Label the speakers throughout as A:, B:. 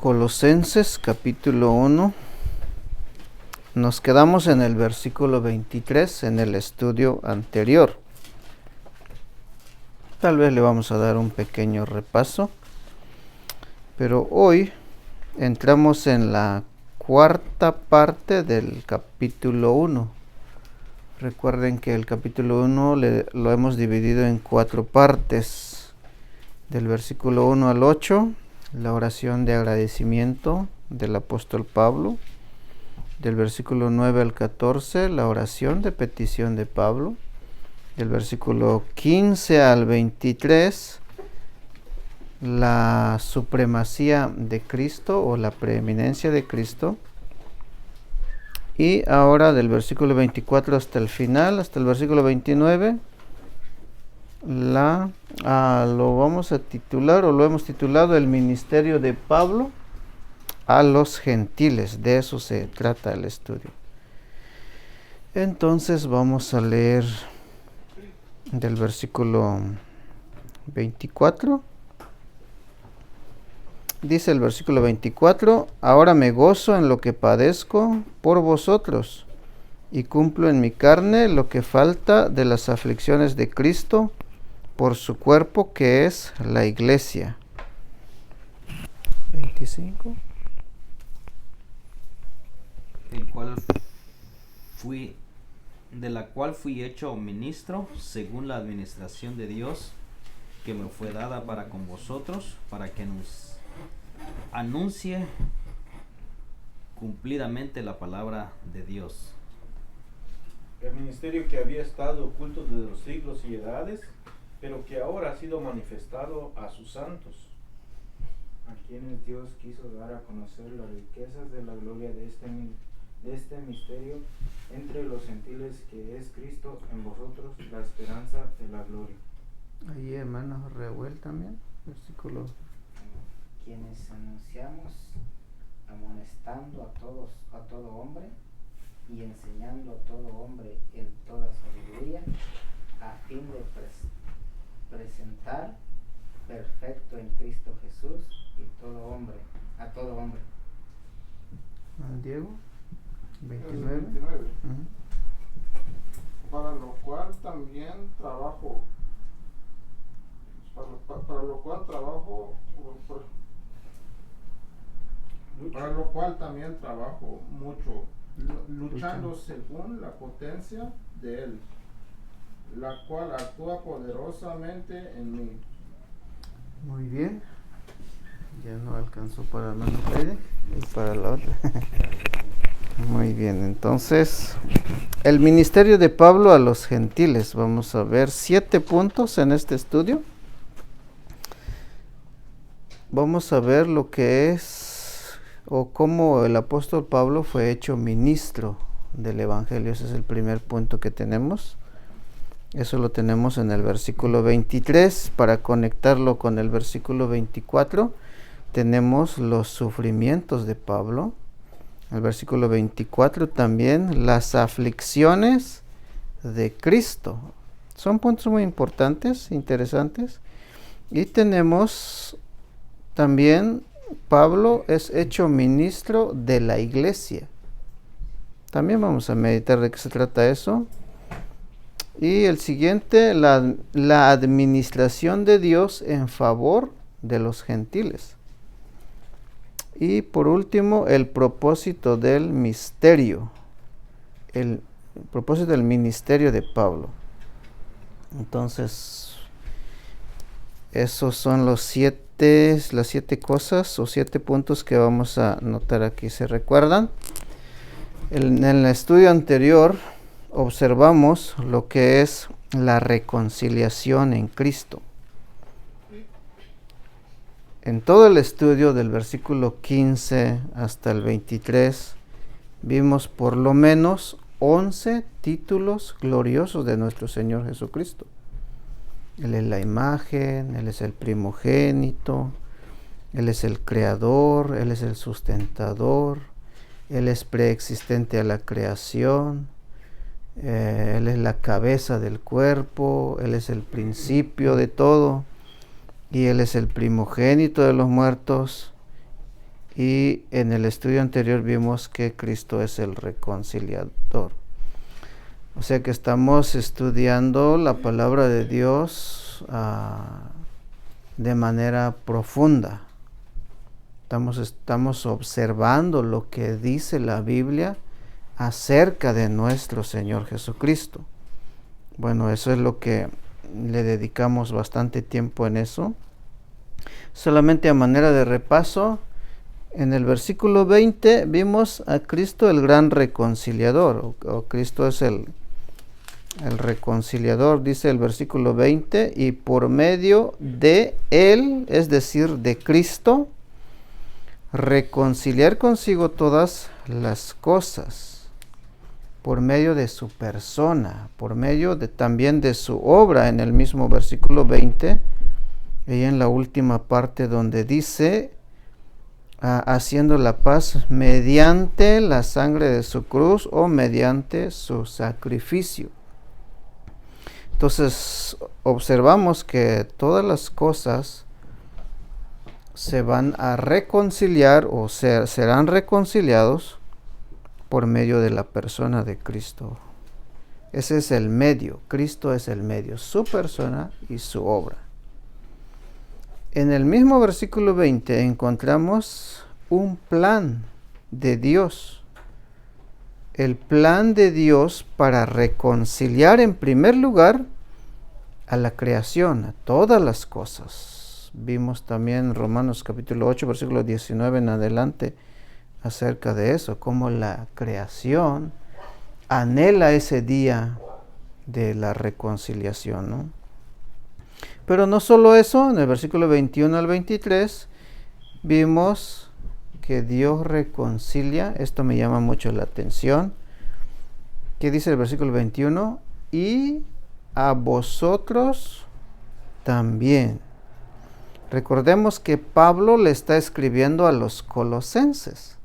A: Colosenses capítulo 1. Nos quedamos en el versículo 23 en el estudio anterior. Tal vez le vamos a dar un pequeño repaso, pero hoy entramos en la cuarta parte del capítulo 1. Recuerden que el capítulo 1 lo hemos dividido en 4 partes. Del versículo 1 al 8, la oración de agradecimiento del apóstol Pablo. Del versículo 9 al 14, la oración de petición de Pablo. Del versículo 15 al 23, la supremacía de Cristo o la preeminencia de Cristo. Y ahora del versículo 24 hasta el final, hasta el versículo 29, lo vamos a titular, o lo hemos titulado, el ministerio de Pablo a los gentiles. De eso se trata el estudio. Entonces vamos a leer del versículo 24. Dice el versículo 24: ahora me gozo en lo que padezco por vosotros, y cumplo en mi carne lo que falta de las aflicciones de Cristo por su cuerpo, que es la iglesia. 25.
B: De la cual fui hecho ministro según la administración de Dios que me fue dada para con vosotros, para que nos anuncie cumplidamente la palabra de Dios.
C: El ministerio que había estado oculto desde los siglos y edades, pero que ahora ha sido manifestado a sus santos,
D: a quienes Dios quiso dar a conocer las riquezas de la gloria de este misterio entre los gentiles, que es Cristo en vosotros, la esperanza de la gloria.
A: Ahí, hermano Reuel también, versículo.
E: Quienes anunciamos, amonestando a todo hombre y enseñando a todo hombre en toda sabiduría, a fin de presentar perfecto en Cristo Jesús a todo hombre.
A: Diego 29.
F: Uh-huh. Para lo cual también trabajo mucho, luchando según la potencia de Él, la cual actúa poderosamente en mí.
A: Muy bien. Ya no alcanzó para el hermano Fede y para la otra. Muy bien, entonces el ministerio de Pablo a los gentiles. Vamos a ver 7 puntos en este estudio. Vamos a ver lo que es o cómo el apóstol Pablo fue hecho ministro del evangelio. Ese es el primer punto que tenemos. Eso lo tenemos en el versículo 23. Para conectarlo con el versículo 24, tenemos los sufrimientos de Pablo. El versículo 24 también las aflicciones de Cristo. Son puntos muy importantes, interesantes. Y tenemos también, Pablo es hecho ministro de la iglesia. También vamos a meditar de qué se trata eso. Y el siguiente, la administración de Dios en favor de los gentiles. Y por último, el propósito del misterio, el propósito del ministerio de Pablo. Entonces, esos son las 7 cosas o 7 puntos que vamos a notar aquí. ¿Se recuerdan? En el estudio anterior observamos lo que es la reconciliación en Cristo. En todo el estudio del versículo 15 hasta el 23, vimos por lo menos 11 títulos gloriosos de nuestro Señor Jesucristo. Él es la imagen, Él es el primogénito, Él es el creador, Él es el sustentador, Él es preexistente a la creación, Él es la cabeza del cuerpo, Él es el principio de todo, y Él es el primogénito de los muertos, y en el estudio anterior vimos que Cristo es el reconciliador. O sea que estamos estudiando la palabra de Dios de manera profunda. Estamos observando lo que dice la Biblia acerca de nuestro Señor Jesucristo. Bueno, eso es lo que le dedicamos bastante tiempo en eso. Solamente a manera de repaso, en el versículo 20 vimos a Cristo el gran reconciliador, o Cristo es el reconciliador, dice el versículo 20, y por medio de Él, es decir, de Cristo, reconciliar consigo todas las cosas, por medio de su persona, por medio también de su obra, en el mismo versículo 20, y en la última parte donde dice, haciendo la paz mediante la sangre de su cruz o mediante su sacrificio. Entonces observamos que todas las cosas se van a reconciliar o serán reconciliados por medio de la persona de Cristo. Ese es el medio, Cristo es el medio, su persona y su obra. En el mismo versículo 20 encontramos un plan de Dios. El plan de Dios para reconciliar en primer lugar a la creación, a todas las cosas. Vimos también Romanos capítulo 8, versículo 19 en adelante acerca de eso, cómo la creación anhela ese día de la reconciliación, ¿no? Pero no solo eso, en el versículo 21 al 23 vimos que Dios reconcilia. Esto me llama mucho la atención. ¿Qué dice el versículo 21? Y a vosotros también. Recordemos que Pablo le está escribiendo a los colosenses.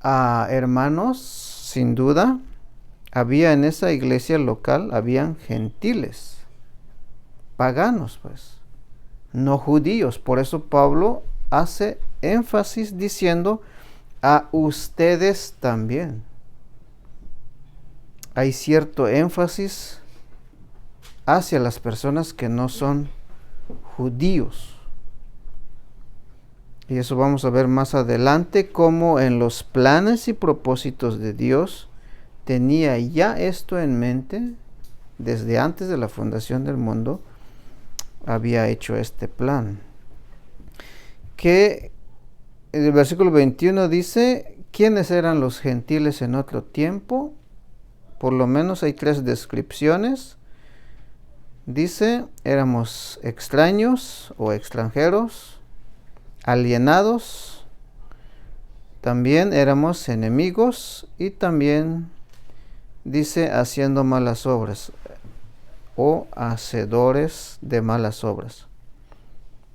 A: Hermanos, sin duda, había en esa iglesia local, habían gentiles, paganos, pues, no judíos. Por eso Pablo hace énfasis diciendo a ustedes también. Hay cierto énfasis hacia las personas que no son judíos. Y eso vamos a ver más adelante, cómo en los planes y propósitos de Dios tenía ya esto en mente desde antes de la fundación del mundo. Había hecho este plan. Que el versículo 21 dice, ¿quiénes eran los gentiles en otro tiempo? Por lo menos hay 3 descripciones. Dice, éramos extraños o extranjeros, alienados, también éramos enemigos y también dice haciendo malas obras o hacedores de malas obras.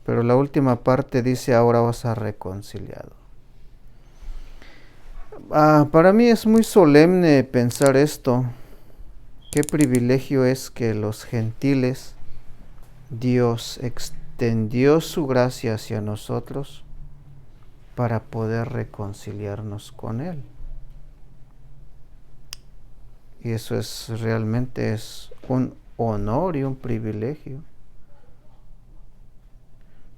A: Pero la última parte dice, ahora os ha reconciliado. Para mí es muy solemne pensar esto. Qué privilegio es que los gentiles, Dios extendió su gracia hacia nosotros para poder reconciliarnos con Él. Y eso realmente es un honor y un privilegio.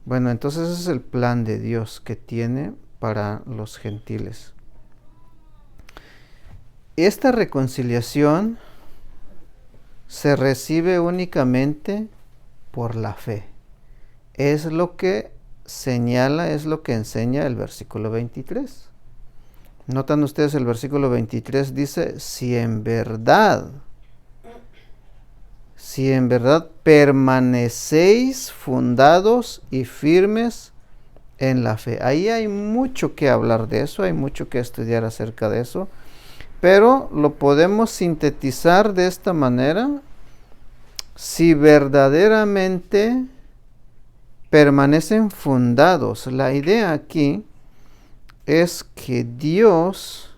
A: Bueno, entonces ese es el plan de Dios que tiene para los gentiles. Esta reconciliación se recibe únicamente por la fe. Es lo que señala, es lo que enseña el versículo 23. Notan ustedes el versículo 23 dice, si en verdad permanecéis fundados y firmes en la fe. Ahí hay mucho que hablar de eso, hay mucho que estudiar acerca de eso, pero lo podemos sintetizar de esta manera: si verdaderamente permanecen fundados. La idea aquí es que Dios,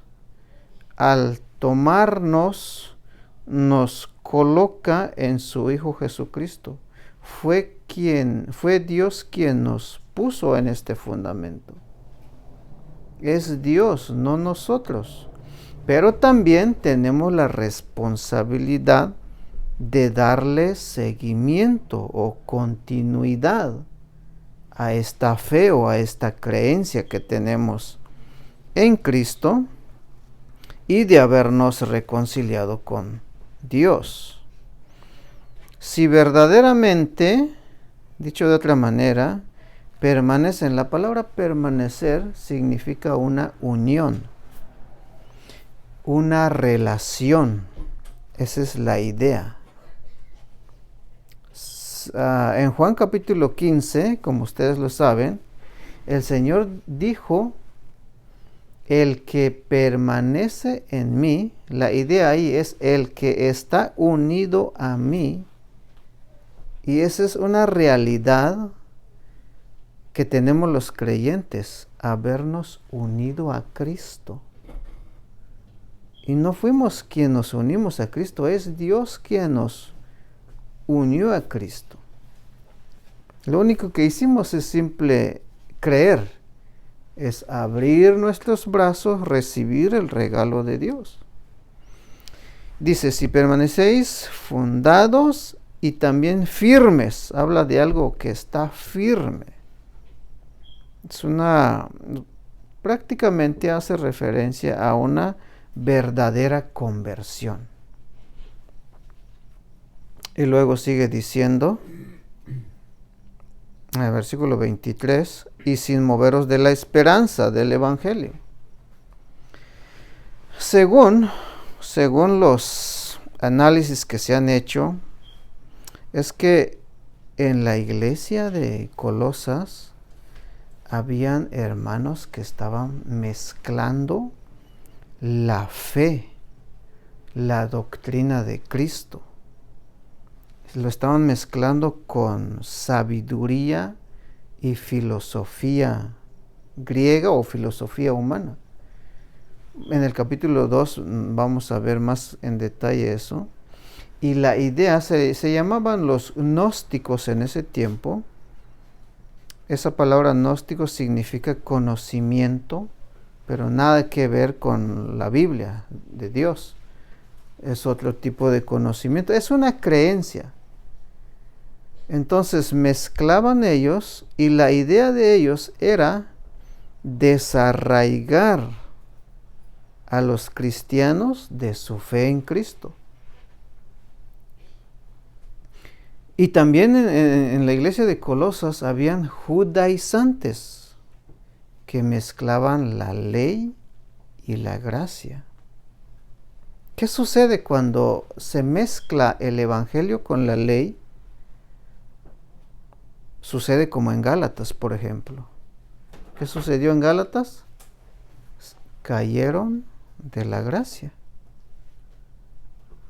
A: al tomarnos, nos coloca en su Hijo Jesucristo. Fue Dios quien nos puso en este fundamento. es Dios, no nosotros. Pero también tenemos la responsabilidad de darle seguimiento o continuidad a esta fe o a esta creencia que tenemos en Cristo y de habernos reconciliado con Dios. Si verdaderamente, dicho de otra manera, permanece en la palabra permanecer significa una unión, una relación. Esa es la idea. En Juan capítulo 15, como ustedes lo saben, el Señor dijo: el que permanece en mí, la idea ahí es el que está unido a mí, y esa es una realidad que tenemos los creyentes, habernos unido a Cristo. Y no fuimos quienes nos unimos a Cristo, es Dios quien nos unió a Cristo. Lo único que hicimos es simple creer, es abrir nuestros brazos, recibir el regalo de Dios. Dice, si permanecéis fundados y también firmes, habla de algo que está firme. Prácticamente hace referencia a una verdadera conversión. Y luego sigue diciendo, en el versículo 23, y sin moveros de la esperanza del Evangelio. Según los análisis que se han hecho, es que en la iglesia de Colosas habían hermanos que estaban mezclando la fe, la doctrina de Cristo. Lo estaban mezclando con sabiduría y filosofía griega o filosofía humana. En el capítulo 2 vamos a ver más en detalle eso. Y la idea, se llamaban los gnósticos en ese tiempo. Esa palabra gnóstico significa conocimiento, pero nada que ver con la Biblia de Dios. Es otro tipo de conocimiento, es una creencia. Entonces mezclaban ellos y la idea de ellos era desarraigar a los cristianos de su fe en Cristo. Y también en la iglesia de Colosas habían judaizantes que mezclaban la ley y la gracia. ¿Qué sucede cuando se mezcla el evangelio con la ley? Sucede como en Gálatas, por ejemplo. ¿Qué sucedió en Gálatas? Cayeron de la gracia.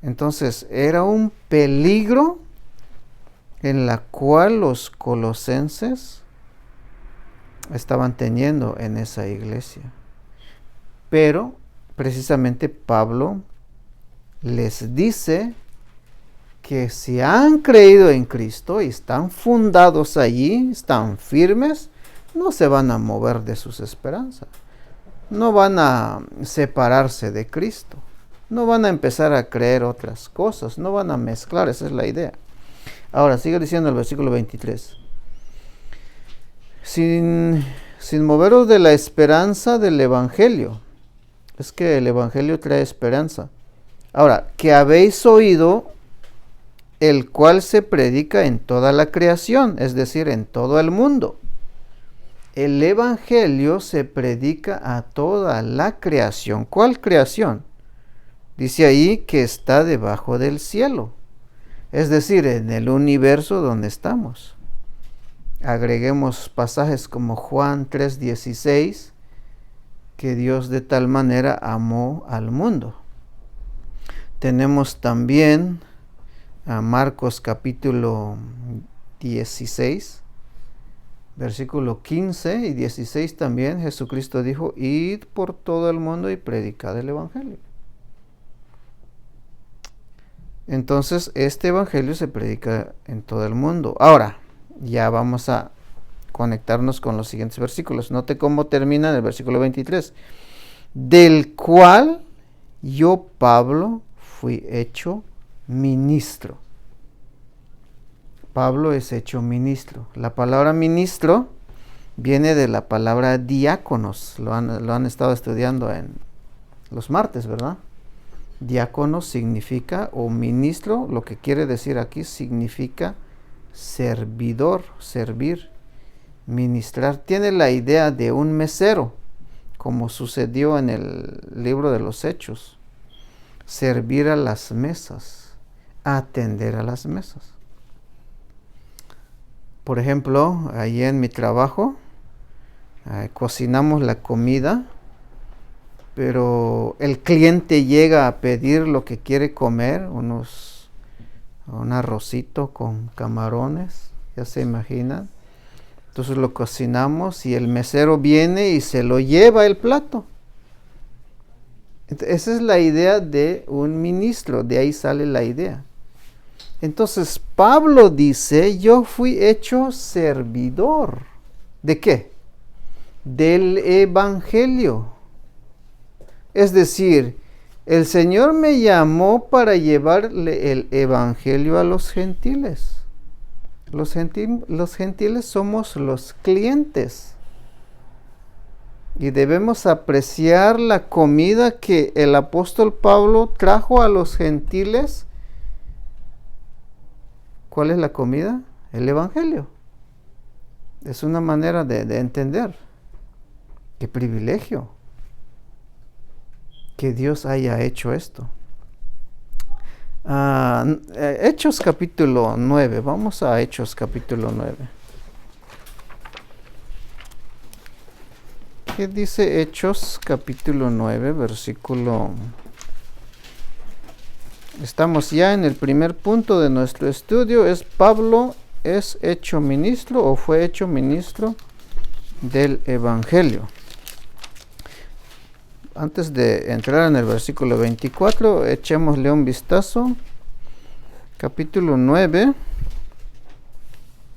A: Entonces era un peligro en la cual los colosenses estaban teniendo en esa iglesia. Pero precisamente Pablo les dice que si han creído en Cristo y están fundados allí, están firmes, no se van a mover de sus esperanzas. No van a separarse de Cristo. No van a empezar a creer otras cosas. No van a mezclar, esa es la idea. Ahora, sigue diciendo el versículo 23. Sin moveros de la esperanza del Evangelio. Es que el Evangelio trae esperanza. Ahora, que habéis oído, el cual se predica en toda la creación, es decir, en todo el mundo. El Evangelio se predica a toda la creación. ¿Cuál creación? Dice ahí que está debajo del cielo, es decir, en el universo donde estamos. Agreguemos pasajes como Juan 3:16, que Dios de tal manera amó al mundo. Tenemos también a Marcos capítulo 16, versículo 15 y 16 también. Jesucristo dijo: id por todo el mundo y predicad el Evangelio. Entonces este Evangelio se predica en todo el mundo. Ahora, ya vamos a conectarnos con los siguientes versículos. Note cómo termina en el versículo 23. Del cual yo, Pablo, fui hecho ministro. Pablo es hecho ministro. La palabra ministro viene de la palabra diáconos. Lo han estado estudiando en los martes, ¿verdad? Diácono significa, o ministro, lo que quiere decir aquí significa servidor, servir, ministrar. Tiene la idea de un mesero, como sucedió en el libro de los Hechos. Servir a las mesas, atender a las mesas. Por ejemplo, ahí en mi trabajo, cocinamos la comida, pero el cliente llega a pedir lo que quiere comer, un arrocito con camarones, ya se imaginan. Entonces lo cocinamos y el mesero viene y se lo lleva el plato. Entonces, esa es la idea de un ministro, de ahí sale la idea. Entonces Pablo dice, yo fui hecho servidor. ¿De qué? Del evangelio. Es decir, el Señor me llamó para llevarle el evangelio a los gentiles. Los gentiles somos los clientes. Y debemos apreciar la comida que el apóstol Pablo trajo a los gentiles. ¿Cuál es la comida? El evangelio. Es una manera de entender. ¡Qué privilegio! Que Dios haya hecho esto. Hechos capítulo 9. Vamos a Hechos capítulo 9. ¿Qué dice Hechos capítulo 9, versículo? Estamos ya en el primer punto de nuestro estudio. Es Pablo es hecho ministro o fue hecho ministro del evangelio. Antes de entrar en el versículo 24, echémosle un vistazo. Capítulo 9.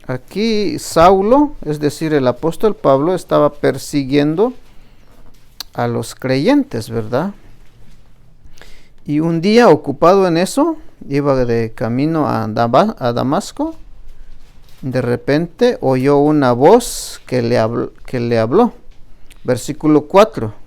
A: Aquí Saulo, es decir, el apóstol Pablo, estaba persiguiendo a los creyentes, ¿verdad? Y un día, ocupado en eso, iba de camino a Damasco. De repente oyó una voz que le habló. Versículo 4.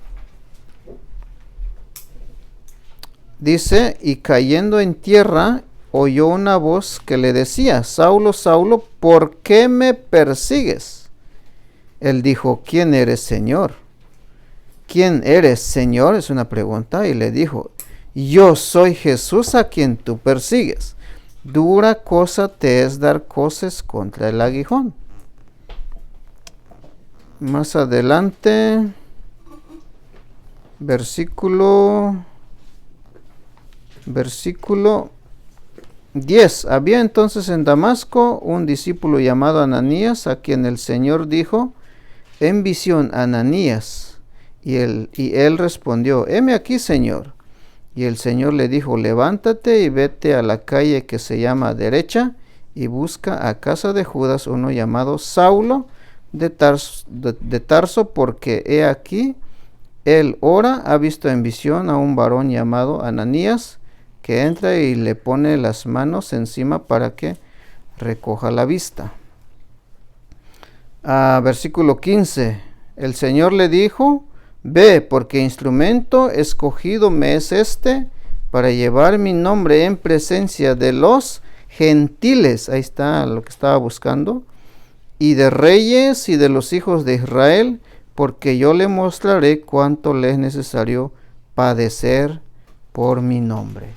A: Dice, y cayendo en tierra, oyó una voz que le decía, Saulo, Saulo, ¿por qué me persigues? Él dijo, ¿quién eres, Señor? ¿Quién eres, Señor? Es una pregunta. Y le dijo, yo soy Jesús a quien tú persigues. Dura cosa te es dar coces contra el aguijón. Más adelante, versículo 10. Había entonces en Damasco un discípulo llamado Ananías, a quien el Señor dijo en visión, Ananías. Y él respondió, heme aquí, Señor. Y el Señor le dijo, levántate y vete a la calle que se llama Derecha, y busca a casa de Judas uno llamado Saulo de Tarso, porque he aquí, él ora, ha visto en visión a un varón llamado Ananías, que entra y le pone las manos encima para que recoja la vista. Versículo 15. El Señor le dijo, ve, porque instrumento escogido me es este, para llevar mi nombre en presencia de los gentiles. Ahí está lo que estaba buscando. Y de reyes y de los hijos de Israel, porque yo le mostraré cuánto le es necesario padecer por mi nombre.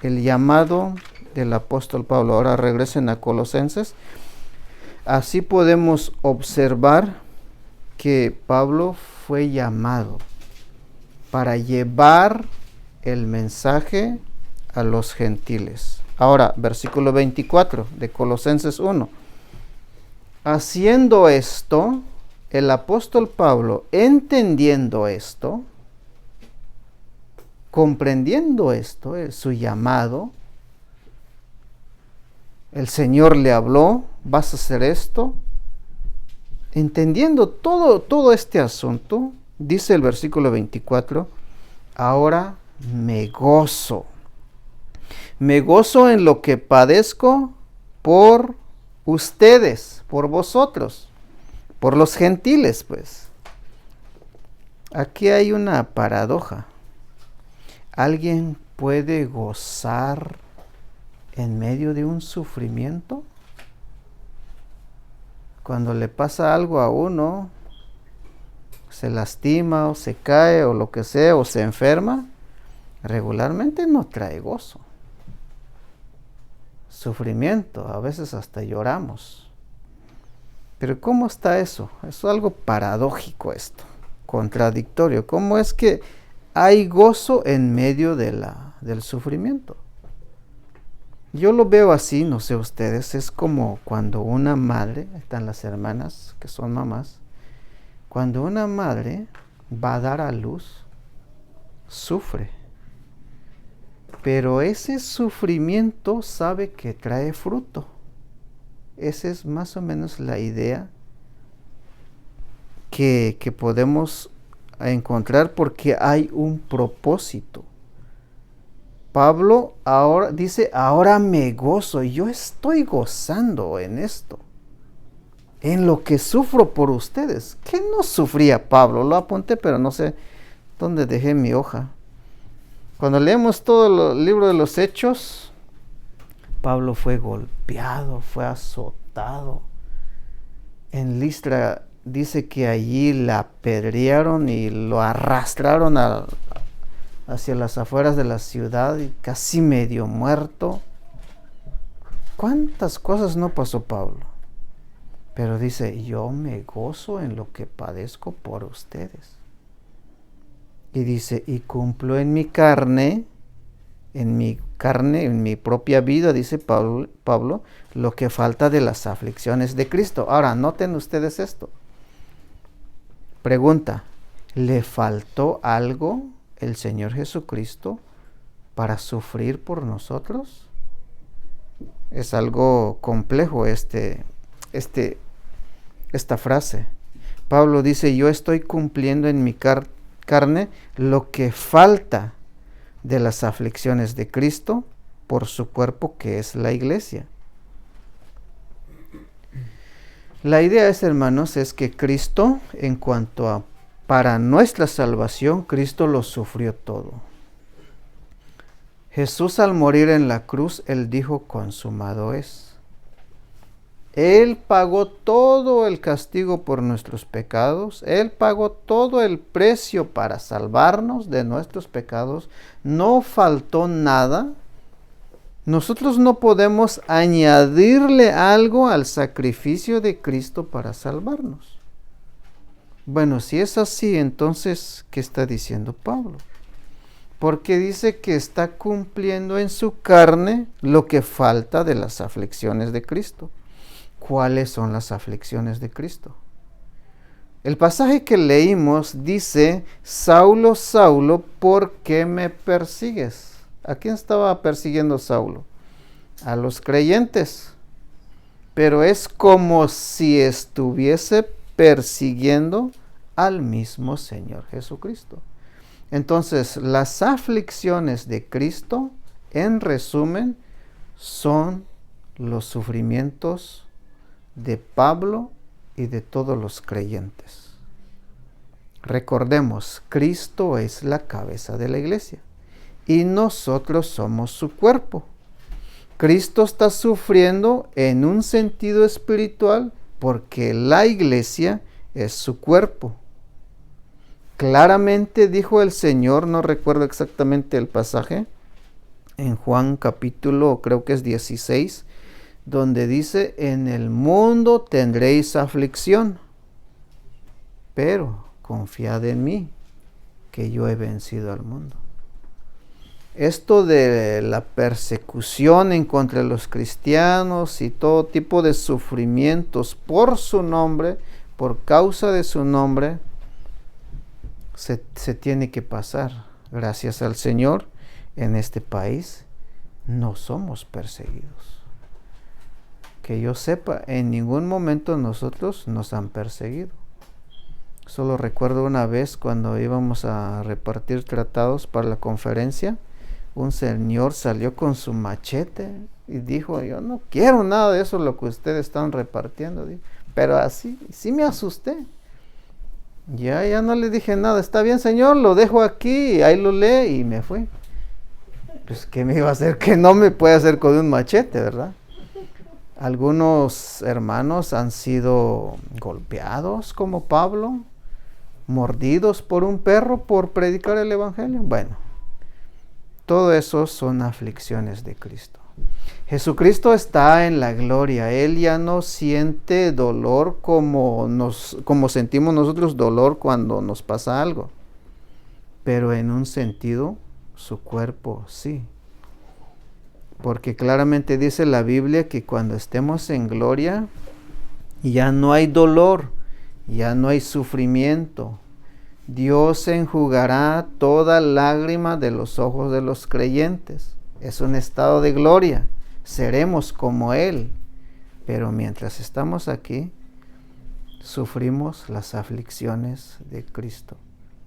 A: El llamado del apóstol Pablo. Ahora regresen a Colosenses. Así podemos observar que Pablo fue llamado para llevar el mensaje a los gentiles. Ahora, versículo 24 de Colosenses 1. Haciendo esto, el apóstol Pablo, entendiendo esto, comprendiendo esto, su llamado, el Señor le habló, vas a hacer esto, entendiendo todo este asunto, dice el versículo 24, ahora me gozo. Me gozo en lo que padezco por ustedes, por vosotros, por los gentiles, pues. Aquí hay una paradoja. ¿Alguien puede gozar en medio de un sufrimiento? Cuando le pasa algo a uno, se lastima o se cae o lo que sea, o se enferma, regularmente no trae gozo. Sufrimiento, a veces hasta lloramos. Pero ¿cómo está eso? Es algo paradójico esto, contradictorio. ¿Cómo es que hay gozo en medio del sufrimiento? Yo lo veo así, no sé ustedes, es como cuando una madre, están las hermanas que son mamás, cuando una madre va a dar a luz, sufre. Pero ese sufrimiento sabe que trae fruto. Esa es más o menos la idea que podemos encontrar, porque hay un propósito. Pablo ahora dice, ahora me gozo. Yo estoy gozando en esto, en lo que sufro por ustedes. ¿Qué no sufría Pablo? Lo apunté, pero no sé dónde dejé mi hoja. Cuando leemos todo el libro de los Hechos, Pablo fue golpeado, fue azotado. En Listra dice que allí la apedrearon y lo arrastraron hacia las afueras de la ciudad, y casi medio muerto. ¿Cuántas cosas no pasó Pablo? Pero dice, yo me gozo en lo que padezco por ustedes. Y dice, y cumplo en mi carne, en mi propia vida, dice Pablo, lo que falta de las aflicciones de Cristo. Ahora, noten ustedes esto. Pregunta, ¿le faltó algo el Señor Jesucristo para sufrir por nosotros? Es algo complejo esta frase. Pablo dice, yo estoy cumpliendo en mi carne lo que falta de las aflicciones de Cristo por su cuerpo, que es la iglesia. La idea es, hermanos, es que Cristo, en cuanto a para nuestra salvación, Cristo lo sufrió todo. Jesús, al morir en la cruz, Él dijo, consumado es. Él pagó todo el castigo por nuestros pecados. Él pagó todo el precio para salvarnos de nuestros pecados. No faltó nada. Nosotros no podemos añadirle algo al sacrificio de Cristo para salvarnos. Bueno, si es así, entonces, ¿qué está diciendo Pablo? Porque dice que está cumpliendo en su carne lo que falta de las aflicciones de Cristo. ¿Cuáles son las aflicciones de Cristo? El pasaje que leímos dice, Saulo, Saulo, ¿por qué me persigues? ¿A quién estaba persiguiendo Saulo? A los creyentes. Pero es como si estuviese persiguiendo al mismo Señor Jesucristo. Entonces, las aflicciones de Cristo, en resumen, son los sufrimientos de Pablo y de todos los creyentes. Recordemos, Cristo es la cabeza de la iglesia y nosotros somos su cuerpo. Cristo está sufriendo en un sentido espiritual porque la iglesia es su cuerpo. Claramente dijo el Señor, no recuerdo exactamente el pasaje, en Juan capítulo, creo que es 16, donde dice, en el mundo tendréis aflicción, pero confiad en mí, que yo he vencido al mundo. Esto de la persecución en contra de los cristianos y todo tipo de sufrimientos por su nombre, por causa de su nombre, se tiene que pasar. Gracias al Señor, en este país no somos perseguidos. que yo sepa, en ningún momento nosotros nos han perseguido. Solo recuerdo una vez cuando íbamos a repartir tratados para la conferencia, un señor salió con su machete y dijo, yo no quiero nada de eso lo que ustedes están repartiendo. Pero así, sí me asusté. Ya no le dije nada. Está bien, señor, lo dejo aquí, ahí lo lee, y me fui. Pues, ¿qué me iba a hacer? Que no me puede hacer con un machete, ¿verdad? Algunos hermanos han sido golpeados como Pablo, mordidos por un perro por predicar el evangelio. Bueno, todo eso son aflicciones de Cristo. Jesucristo está en la gloria. Él ya no siente dolor como sentimos nosotros dolor cuando nos pasa algo. Pero en un sentido, su cuerpo sí. Porque claramente dice la Biblia que cuando estemos en gloria, ya no hay dolor, ya no hay sufrimiento. Dios enjugará toda lágrima de los ojos de los creyentes. Es un estado de gloria. Seremos como Él. Pero mientras estamos aquí, sufrimos las aflicciones de Cristo.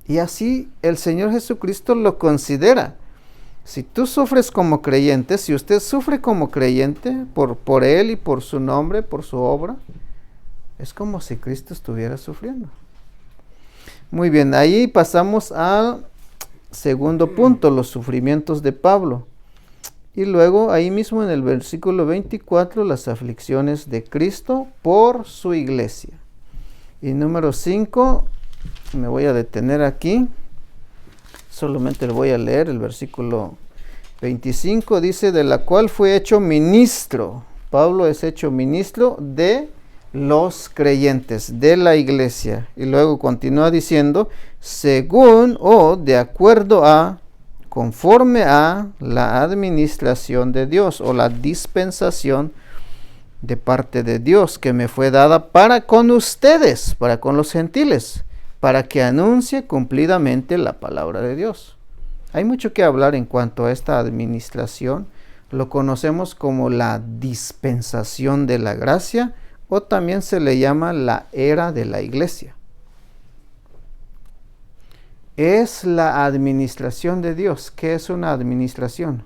A: Y así el Señor Jesucristo lo considera. Si tú sufres como creyente, si usted sufre como creyente por Él y por su nombre, por su obra, es como si Cristo estuviera sufriendo. Muy bien, ahí pasamos al segundo punto, los sufrimientos de Pablo. Y luego ahí mismo en el versículo 24, las aflicciones de Cristo por su iglesia. Y número 5, me voy a detener aquí. Solamente le voy a leer el versículo 25, dice, de la cual fue hecho ministro. Pablo es hecho ministro de los creyentes, de la iglesia. Y luego continúa diciendo, según o de acuerdo a, conforme a la administración de Dios o la dispensación de parte de Dios que me fue dada para con ustedes, para con los gentiles, para que anuncie cumplidamente la palabra de Dios. Hay mucho que hablar en cuanto a esta administración. Lo conocemos como la dispensación de la gracia, o también se le llama la era de la iglesia. Es la administración de Dios. ¿Qué es una administración?